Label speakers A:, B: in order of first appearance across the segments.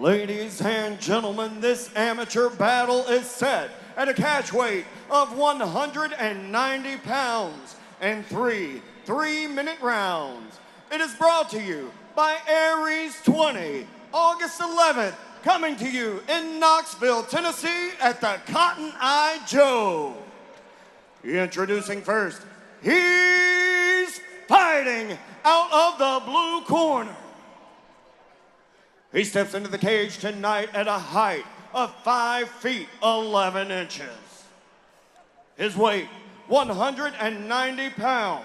A: Ladies and gentlemen, this amateur battle is set at a catch weight of 190 pounds and three-minute rounds. It is brought to you by Aries 20, August 11th, coming to you in Knoxville, Tennessee at the Cotton Eye Joe. Introducing first, he's fighting out of the blue corner. He steps into the cage tonight at a height of 5 feet 11 inches. His weight, 190 pounds.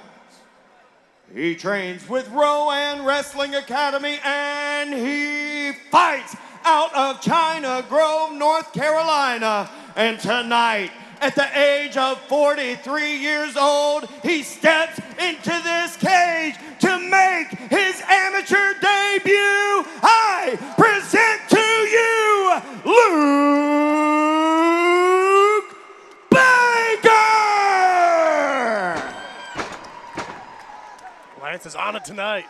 A: He trains with Rowan Wrestling Academy and he fights out of China Grove, North Carolina. And tonight, at the age of 43 years old, he steps into this cage to make his amateur debut. I present to you, Luke Baker!
B: Lance is on it tonight.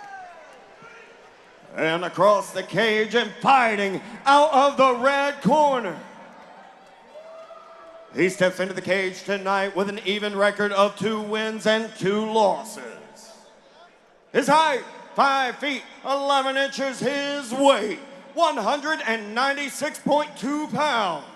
A: And across the cage and fighting out of the red corner, he steps into the cage tonight with an even record of 2 wins and 2 losses. His height, 5 feet 11 inches. His weight, 196.2 pounds.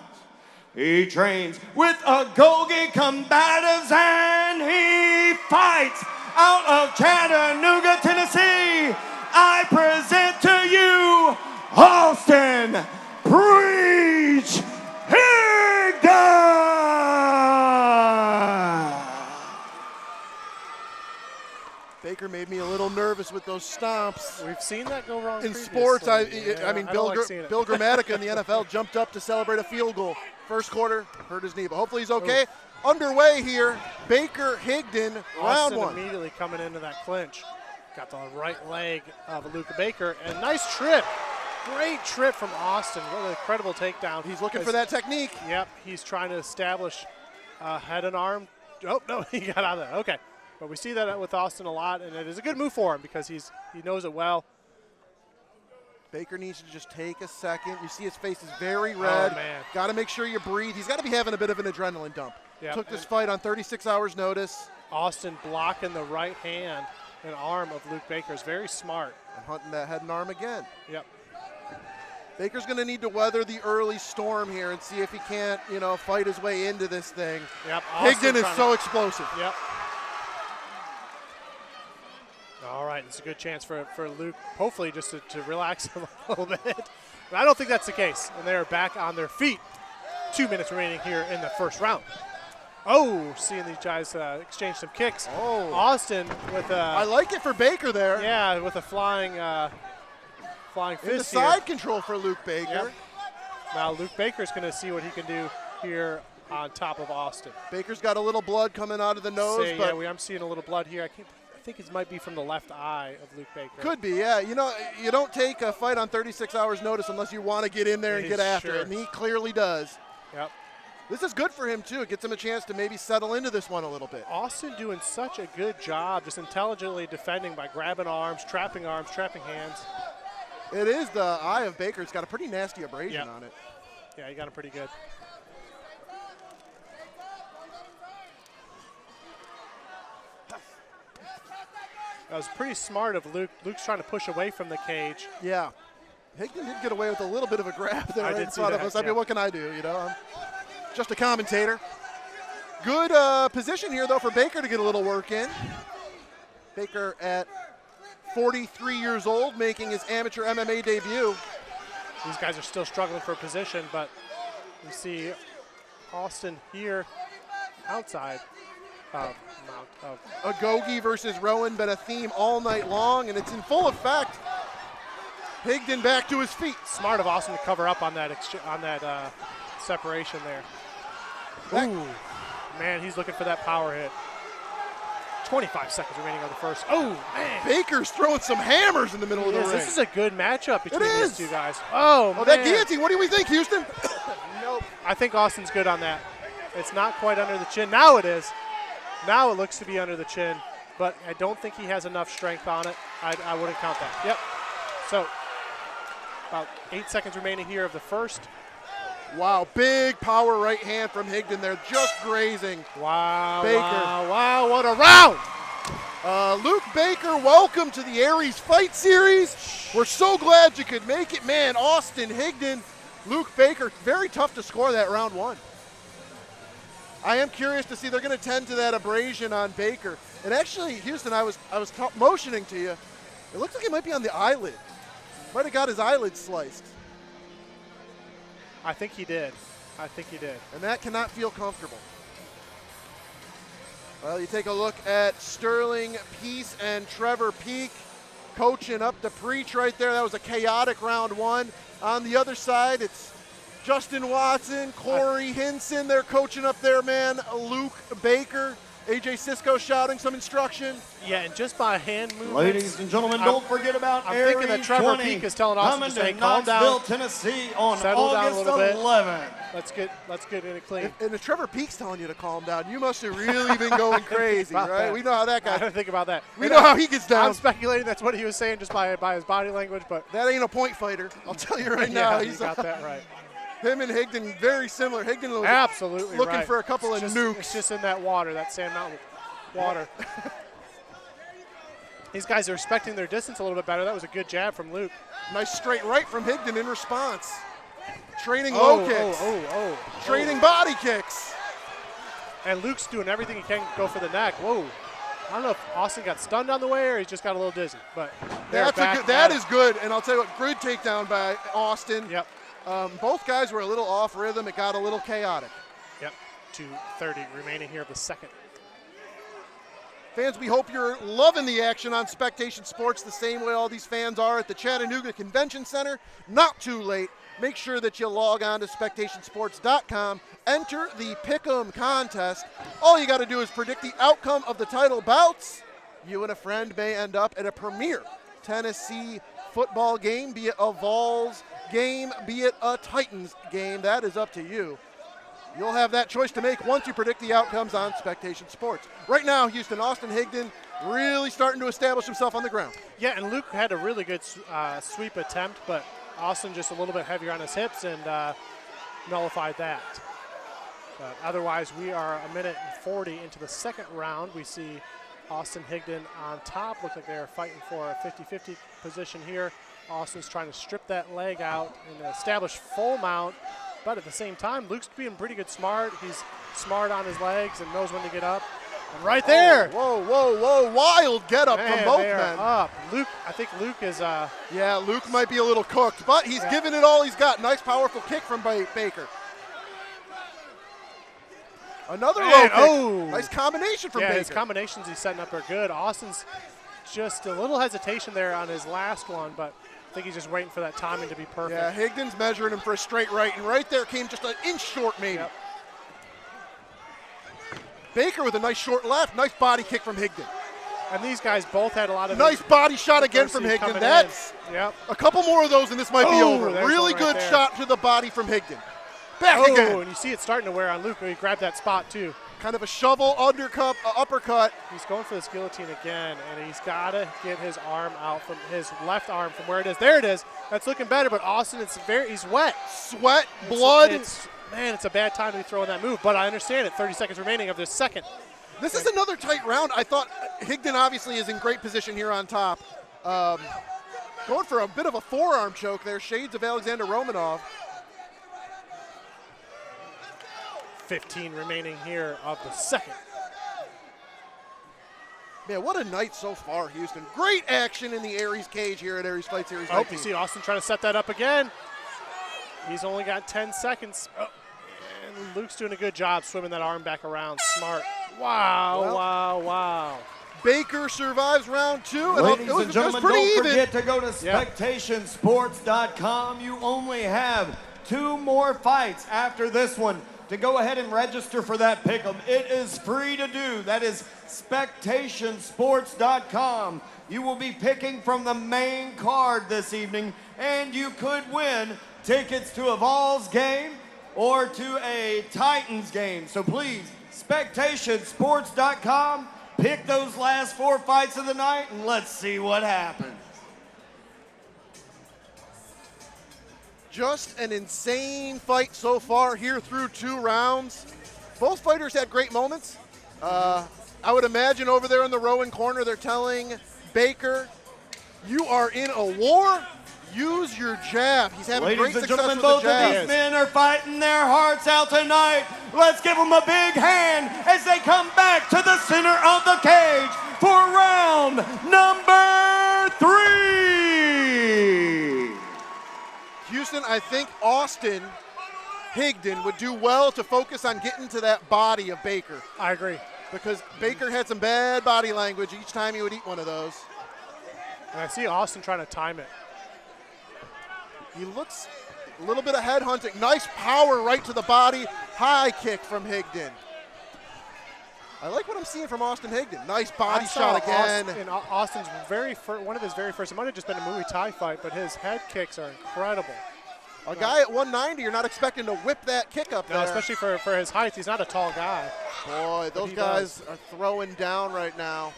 A: He trains with Agoge Combatives and he fights out of Chattanooga, Tennessee. I present to you, Austin Preach Higdon!
C: Baker made me a little nervous with those stomps.
B: We've seen that go wrong
C: in sports. I mean, Bill
B: like
C: Gramatica in the NFL jumped up to celebrate a field goal. First quarter, hurt his knee, but hopefully he's okay. Ooh. Underway here, Baker Higdon, round 1.
B: Immediately coming into that clinch. Got the right leg of Luke Baker, and nice trip. Great trip from Austin. What an incredible takedown.
C: He's looking for that technique.
B: Yep, he's trying to establish head and arm. Oh, no, he got out of there. Okay. But we see that with Austin a lot, and it is a good move for him because he knows it well.
C: Baker needs to just take a second. You see his face is very red.
B: Oh, man.
C: Got to make sure you breathe. He's got to be having a bit of an adrenaline dump.
B: Yep.
C: Took this fight on 36 hours notice.
B: Austin blocking the right hand and arm of Luke Baker is very smart.
C: And hunting that head and arm again.
B: Yep.
C: Baker's going to need to weather the early storm here and see if he can't, fight his way into this thing.
B: Yep.
C: Higdon is so explosive.
B: Yep. All right, it's a good chance for Luke, hopefully just to relax a little bit. But I don't think that's the case. And they are back on their feet. 2 minutes remaining here in the first round. Oh, seeing these guys exchange some kicks.
C: Oh.
B: Austin with a...
C: I like it for Baker there.
B: Yeah, with a flying fist
C: in the side control for Luke Baker.
B: Yep. Now Luke Baker's going to see what he can do here on top of Austin.
C: Baker's got a little blood coming out of the nose.
B: Yeah, I'm seeing a little blood here. I think it might be from the left eye of Luke Baker.
C: Could be, yeah. You don't take a fight on 36 hours notice unless you want to get in there and get after it, and he clearly does.
B: Yep.
C: This is good for him, too. It gets him a chance to maybe settle into this one a little bit.
B: Austin doing such a good job just intelligently defending by grabbing arms, trapping hands.
C: It is the eye of Baker. It's got a pretty nasty abrasion on it.
B: Yeah, he got it pretty good. That was pretty smart of Luke. Luke's trying to push away from the cage.
C: Yeah. Higdon did get away with a little bit of a grab there right in front of us. I mean, what can I do, I'm just a commentator. Good position here, though, for Baker to get a little work in. Baker at 43 years old, making his amateur MMA debut.
B: These guys are still struggling for position, but we see Austin here outside.
C: Agoge versus Rowan been a theme all night long, and it's in full effect. Higdon back to his feet.
B: Smart of Austin to cover up on that separation there. Ooh, man, he's looking for that power hit. 25 seconds remaining on the first. Oh, man.
C: Baker's throwing some hammers in the middle of the ring.
B: This is a good matchup between these two guys. Oh, man.
C: That guillotine, what do we think, Houston?
B: Nope. I think Austin's good on that. It's not quite under the chin. Now it is. Now it looks to be under the chin, but I don't think he has enough strength on it. I wouldn't count that. Yep. So About 8 seconds remaining here of the first.
C: Wow, big power right hand from Higdon there, just grazing.
B: Wow,
C: Baker.
B: wow, what a round!
C: Luke Baker, welcome to the Aries Fight Series. We're so glad you could make it. Man, Austin Higdon, Luke Baker, very tough to score that round one. I am curious to see, they're going to tend to that abrasion on Baker. And actually, Houston, I was motioning to you. It looks like it might be on the eyelid. Might have got his eyelid sliced.
B: I think he did. I think he did.
C: And that cannot feel comfortable. Well, you take a look at Sterling Peace and Trevor Peak coaching up to preach right there. That was a chaotic round one. On the other side, it's Justin Watson, Corey Hinson. They're coaching up their man, Luke Baker. AJ Cisco shouting some instruction.
B: Yeah, and just by hand movements.
A: Ladies and gentlemen, don't forget about
B: I'm
A: Aries
B: thinking that Trevor
A: 20
B: Peak is telling Austin to say,
A: coming to
B: calm
A: Knoxville,
B: down,
A: Tennessee on
B: settle down a
A: August
B: little bit.
A: 11th.
B: Let's get it clean.
C: And if Trevor Peak's telling you to calm down, you must have really been going crazy, right?
B: That.
C: We know how that
B: I
C: guy.
B: didn't think about that.
C: We know how he gets down.
B: I'm speculating that's what he was saying just by his body language, but
C: That ain't a point fighter. I'll tell you right
B: yeah,
C: now.
B: you got that right.
C: Him and Higdon very similar. Higdon was
B: Absolutely
C: looking
B: right.
C: for a couple of nukes.
B: It's just in that water, that Sand Mountain water. These guys are respecting their distance a little bit better. That was a good jab from Luke.
C: Nice straight right from Higdon in response. Trading low kicks. Trading body kicks.
B: And Luke's doing everything he can to go for the neck. Whoa. I don't know if Austin got stunned on the way or he just got a little dizzy. But
C: That is good. And I'll tell you what, good takedown by Austin.
B: Yep.
C: Both guys were a little off rhythm. It got a little chaotic.
B: Yep. 2:30 remaining here of the second.
C: Fans, we hope you're loving the action on Spectation Sports the same way all these fans are at the Chattanooga Convention Center. Not too late. Make sure that you log on to spectationsports.com. Enter the Pick'em contest. All you got to do is predict the outcome of the title bouts. You and a friend may end up at a premier Tennessee football game, be it a Vols game, be it a Titans game. That is up to you. You'll have that choice to make once you predict the outcomes on Spectation Sports. Right now, Houston, Austin Higdon really starting to establish himself on the ground.
B: Yeah, and Luke had a really good sweep attempt, but Austin just a little bit heavier on his hips and nullified that. But otherwise, we are 1:40 into the second round. We see Austin Higdon on top. Looks like they're fighting for a 50-50 position here. Austin's trying to strip that leg out and establish full mount. But at the same time, Luke's being pretty good smart. He's smart on his legs and knows when to get up. And right there.
C: Whoa. Wild get up from both men.
B: Up. Luke, I think Luke is.
C: Yeah, Luke might be a little cooked, but he's giving it all he's got. Nice, powerful kick from Baker. Another low kick.
B: Oh.
C: Nice combination from Baker.
B: His combinations he's setting up are good. Austin's just a little hesitation there on his last one, but I think he's just waiting for that timing to be perfect.
C: Yeah, Higdon's measuring him for a straight right, and right there came just an inch short maybe.
B: Yep.
C: Baker with a nice short left. Nice body kick from Higdon.
B: And these guys both had a lot of
C: nice body shot again from Higdon. That's a couple more of those and this might be over. Really good shot to the body from Higdon. Back again.
B: And you see it starting to wear on Luke. He grabbed that spot too.
C: Kind of a shovel uppercut.
B: He's going for this guillotine again, and he's got to get his arm out from his left arm from where it is. There it is. That's looking better, but Austin, he's wet.
C: Sweat, blood.
B: Man, it's a bad time to be throwing that move, but I understand it. 30 seconds remaining of this second.
C: This is another tight round. I thought Higdon obviously is in great position here on top. Going for a bit of a forearm choke there. Shades of Alexander Romanov.
B: 15 remaining here of the second.
C: Man, what a night so far, Houston. Great action in the Aries cage here at Aries Fight Series 19.
B: You see Austin trying to set that up again. He's only got 10 seconds. And Luke's doing a good job swimming that arm back around. Smart. Wow.
C: Baker survives round two.
A: Ladies and gentlemen, don't forget to go to
B: Yep.
A: spectationsports.com. You only have 2 more fights after this one to go ahead and register for that pick'em. It is free to do. That is spectationsports.com. You will be picking from the main card this evening, and you could win tickets to a Vols game or to a Titans game. So please, spectationsports.com, pick those last 4 fights of the night, and let's see what happens.
C: Just an insane fight so far here through 2 rounds. Both fighters had great moments. I would imagine over there in the Rowan corner, they're telling Baker, you are in a war, use your jab. He's having great success with the jab.
A: Ladies and gentlemen, both of these men are fighting their hearts out tonight. Let's give them a big hand as they come back to the center of the cage for round number 3.
C: Houston, I think Austin Higdon would do well to focus on getting to that body of Baker.
B: I agree.
C: Because Baker had some bad body language each time he would eat one of those.
B: And I see Austin trying to time it.
C: He looks a little bit of head hunting. Nice power right to the body. High kick from Higdon. I like what I'm seeing from Austin Higdon. Nice body shot again.
B: Austin's one of his very first, it might have just been a Muay Thai fight, but his head kicks are incredible.
C: A guy at 190, you're not expecting to whip that kick up there.
B: No, especially for his height. He's not a tall guy.
C: Boy, those guys are throwing down right now.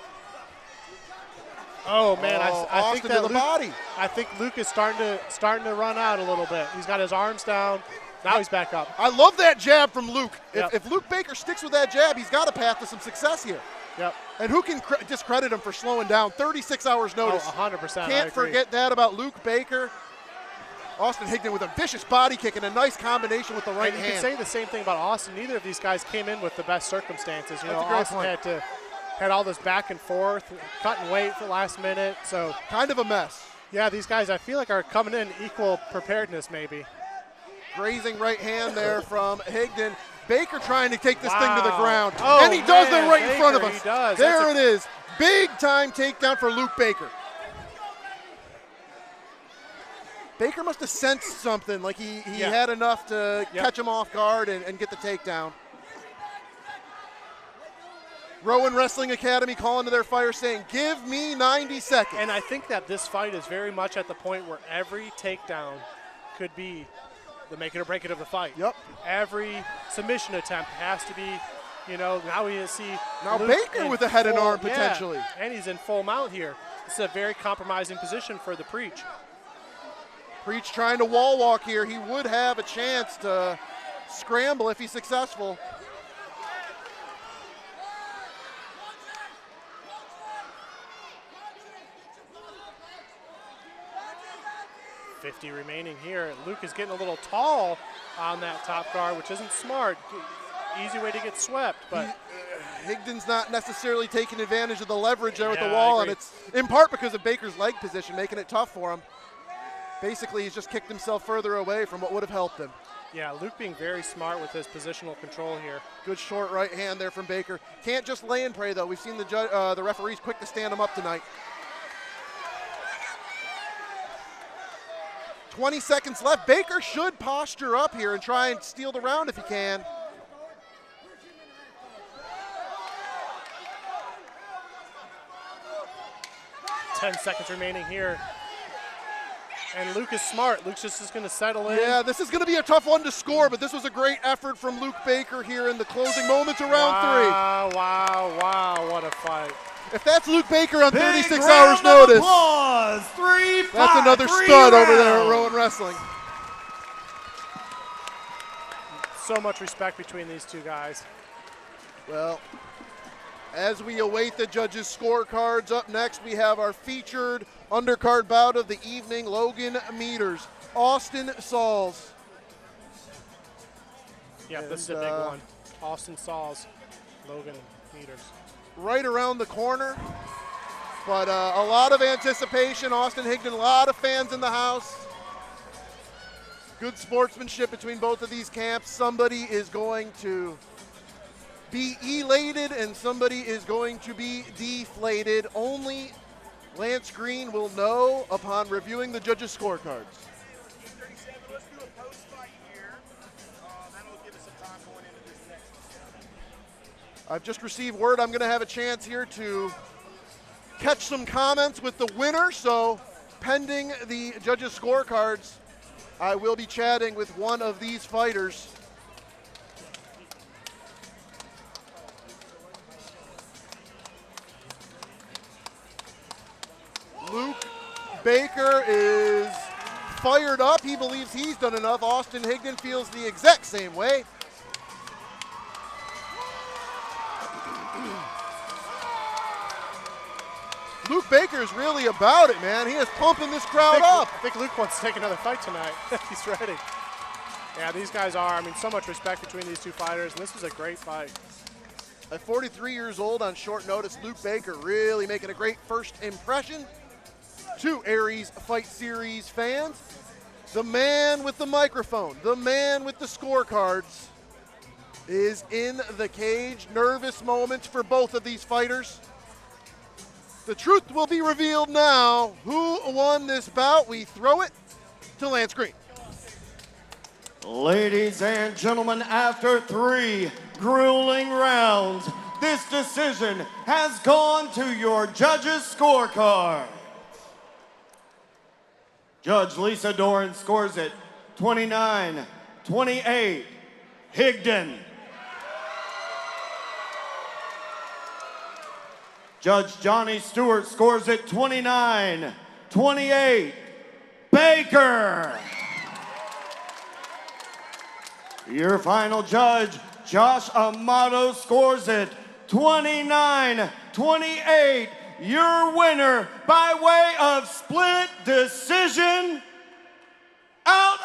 B: Oh man, I think that
C: the body.
B: I think Luke is starting to run out a little bit. He's got his arms down. Now he's back up.
C: I love that jab from Luke.
B: Yep.
C: If Luke Baker sticks with that jab, he's got a path to some success here.
B: Yep.
C: And who can discredit him for slowing down? 36 hours notice.
B: Oh, 100%.
C: Can't forget that about Luke Baker. Austin Higdon with a vicious body kick and a nice combination with the right hand.
B: You can say the same thing about Austin. Neither of these guys came in with the best circumstances. You know, Austin had all this back and forth, cutting weight for last minute. So
C: kind of a mess.
B: Yeah, these guys I feel like are coming in equal preparedness maybe.
C: Grazing right hand there from Higdon. Baker trying to take this thing to the ground.
B: Oh,
C: and he does it right in front of us.
B: He does.
C: There it is. Big time takedown for Luke Baker. Baker must have sensed something, like he had enough to catch him off guard and get the takedown. Rowan Wrestling Academy calling to their fire saying, give me 90 seconds.
B: And I think that this fight is very much at the point where every takedown could be the make it or break it of the fight.
C: Yep.
B: Every submission attempt has to be, you know, now we see
C: now
B: Luke
C: Baker with a head and arm potentially.
B: Yeah, and he's in full mount here. This is a very compromising position for the Preach.
C: Preach trying to wall walk here. He would have a chance to scramble if he's successful.
B: .50 remaining here. Luke is getting a little tall on that top guard, which isn't smart. Easy way to get swept, but
C: Higdon's not necessarily taking advantage of the leverage there with the wall, and it's in part because of Baker's leg position, making it tough for him. Basically, he's just kicked himself further away from what would have helped him.
B: Yeah, Luke being very smart with his positional control here.
C: Good short right hand there from Baker. Can't just lay and pray, though. We've seen the referees quick to stand him up tonight. 20 seconds left. Baker should posture up here and try and steal the round if he can.
B: .10 seconds remaining here. And Luke is smart. Luke's just going to settle in.
C: Yeah, this is going to be a tough one to score, but this was a great effort from Luke Baker here in the closing moments of round 3.
B: Wow, what a fight.
C: If that's Luke Baker on 36 hours notice, that's another stud over there at Rowan Wrestling.
B: So much respect between these two guys.
C: Well, as we await the judges' scorecards, up next we have our featured undercard bout of the evening, Logan Meters, Austin Sauls.
B: Yeah, this is a big one. Austin Sauls, Logan Meters.
C: Right around the corner, but a lot of anticipation. Austin Higdon, a lot of fans in the house. Good sportsmanship between both of these camps. Somebody is going to be elated and somebody is going to be deflated. Only Lance Green will know upon reviewing the judges' scorecards.
D: Let's do a post-fight here. That'll give us some time going into this next one.
C: I've just received word I'm going to have a chance here to catch some comments with the winner. So pending the judges' scorecards, I will be chatting with one of these fighters. Luke Baker is fired up. He believes he's done enough. Austin Higdon feels the exact same way. Luke Baker is really about it, man. He is pumping this crowd up.
B: I think Luke wants to take another fight tonight. He's ready. Yeah, these guys are. I mean, so much respect between these two fighters, and this was a great fight.
C: At 43 years old on short notice, Luke Baker really making a great first impression to Aries Fight Series fans. The man with the microphone, the man with the scorecards is in the cage. Nervous moments for both of these fighters. The truth will be revealed now. Who won this bout? We throw it to Lance Green.
A: Ladies and gentlemen, after 3 grueling rounds, this decision has gone to your judges' scorecard. Judge Lisa Doran scores it 29-28, Higdon. Judge Johnny Stewart scores it 29-28, Baker. Your final judge, Josh Amato, scores it 29-28. Your winner by way of split decision, out